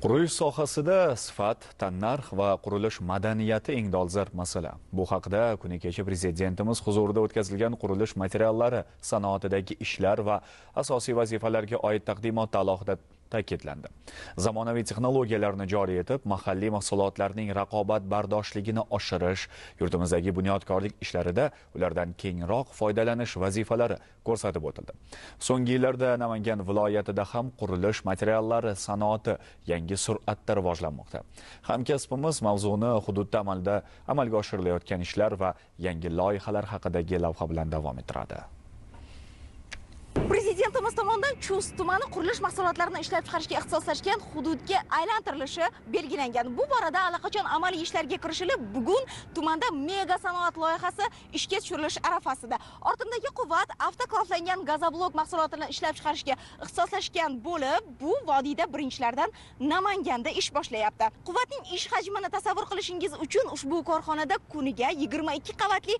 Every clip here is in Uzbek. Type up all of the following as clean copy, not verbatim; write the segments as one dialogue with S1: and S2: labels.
S1: Qurilish sohasida sifat, tannarx va qurilish madaniyati eng dolzarb masala. Bu haqda kuni kecha Prezidentimiz huzurida o'tkazilgan qurilish materiallari sanoatidagi ishlar va asosiy vazifalarga oid taqdimotda alohida ta'kidlandi. Zamonaviy texnologiyalarni joriy etib, mahalliy mahsulotlarning raqobatbardoshligini oshirish, yurtimizdagi bunyodkorlik ishlarida ulardan kengroq foydalanish vazifalari ko'rsatib o'tildi. So'nggi yillarda Namangan viloyatida ham qurilish materiallari sanoati yangi sur'atda rivojlanmoqda. Hamkasbimiz mavzuni hududda amalga oshirilayotgan ishlar va yangi loyihalar haqidagi lavha bilan davom ettiradi.
S2: Prezidentimiz tomonidan Chust tumani qurilish mahsulotlarini ishlab chiqarishga ixtisoslashgan hududga aylantirilishi belgilangan. Bu borada allaqachon amaliy ishlarga kirishilib, bugun tumanda mega sanoat loyihasi ishga tushirilish arafasida. Ortimdagi quvvat avtoklaflangan gazoblok mahsulotini ishlab chiqarishga ixtisoslashgan bo'lib, bu vodiyda birinchilardan Namanganda ish boshlayapti. Quvvatning ish hajmini tasavvur qilishingiz uchun ushbu korxonada kuniga 22 qavatli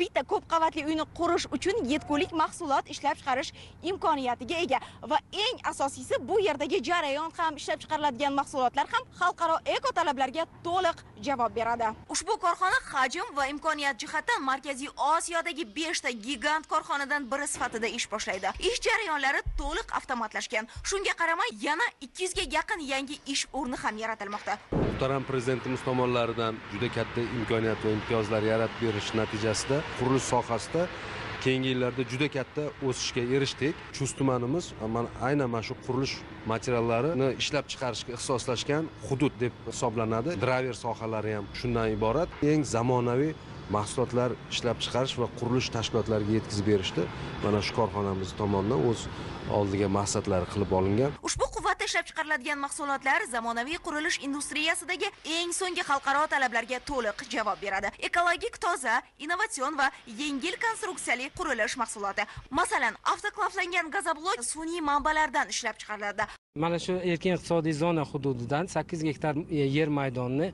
S2: bitta ko'p qavatli uyni qurish uchun yetgulik mahsulot ishlab chiqarish imkoniyatiga ega va eng asosiysi bu yerdagi jarayon ham ishlab chiqariladigan mahsulotlar ham xalqaro eko talablarga to'liq javob beradi. Ushbu korxona hajm va imkoniyat jihatdan Markaziy Osiyodagi 5 ta gigant korxonadan biri sifatida ish boshlaydi. Ish jarayonlari to'liq avtomatlashgan. Shunga qaramay yana 200 ga yaqin yangi ish o'rni ham yaratilmoqda.
S3: Muhtaram Prezidentimiz tomonidan juda katta imkoniyat va imtiyozlar yaratib berish natijasida qurilish sohasida keyingi yillarda juda katta o'sishga erishdik. Chust tumanimiz aynan mana shu qurilish materiallarini ishlab chiqarishga ixtisoslashgan hudud deb hisoblanadi. Draver sohalari ham shundan iborat. Eng zamonaviy mahsulotlar ishlab chiqarish va qurilish tashkilotlariga yetkazib berishdi. Mana shu korxonamiz tomonidan o'z oldiga maqsadlari qilib olingan.
S2: Ushbu quvvatda ishlab chiqariladigan mahsulotlar zamonaviy qurilish industriyasidagi eng so'nggi xalqaro talablarga to'liq javob beradi. Ekologik, toza, innovatsion va yengil konstruksiyali qurilish mahsuloti. Masalan, avtoklaflangan gazoblok sun'iy manbalardan ishlab chiqariladi.
S4: Mana shu erkin iqtisodiy zona hududidan 8 gektar yer maydonni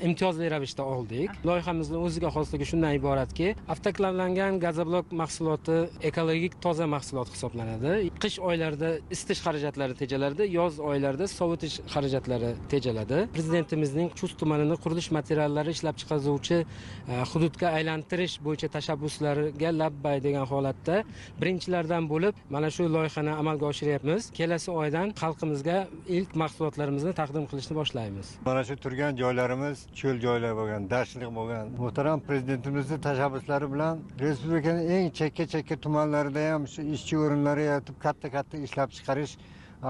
S4: imtiyozli ravishda oldik. Loyihamizning o'ziga xosligi shundan iboratki, avtoklaflangan gazoblok mahsuloti ekologik toza mahsulot hisoblanadi. Qish oylarida isitish xarajatlari tejaladi, yoz oylarida sovutish xarajatlari tejaladi. Prezidentimizning Chust tumanini qurilish materiallari ishlab chiqaruvchi hududga aylantirish bo'yicha tashabbuslariga labbay degan holatda birinchilardan bo'lib mana shu loyihani amalga oshiryapmiz. Kelasi oydan xalqimizga ilk mahsulotlarimizni taqdim qilishni boshlaymiz.
S5: Mana shu turgan joylarimiz cho'l joylar bo'lgan, dashtlik bo'lgan. Muhtaram Prezidentimizning tashabbuslari bilan respublikaning eng chekka tumanlarida ham shu ishchi o'rinlari yaratib katta ishlab chiqarish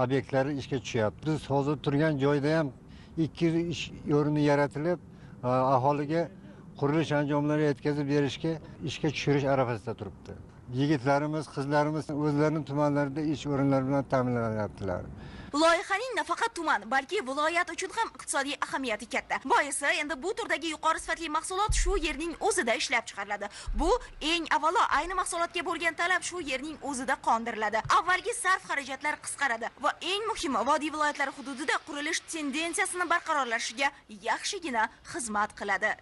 S5: obyektlari ishga tushyapti. Biz hozir turgan joyda ham 200 ish o'rni yaratilib, aholiga qurilish anjomlari yetkazib berishga ishga tushirish arafasida turibdi. Yigitlarimiz, qizlarimiz o'zlarining tumanlarida ish o'rinlari bilan ta'minlanyaptilar.
S2: Loyihaning nafaqat tuman, balki viloyat uchun ham iqtisodiy ahamiyati katta. Boisi endi bu turdagi yuqori sifatli mahsulot shu yerning o'zida ishlab chiqariladi. Bu eng avvalo ayni mahsulotga bo'lgan talab shu yerning o'zida qondiriladi. Avvalgi sarf xarajatlar qisqaradi va eng muhimi vodiy viloyatlari hududida qurilish tendensiyasini barqarorlashishiga yaxshigina xizmat qiladi.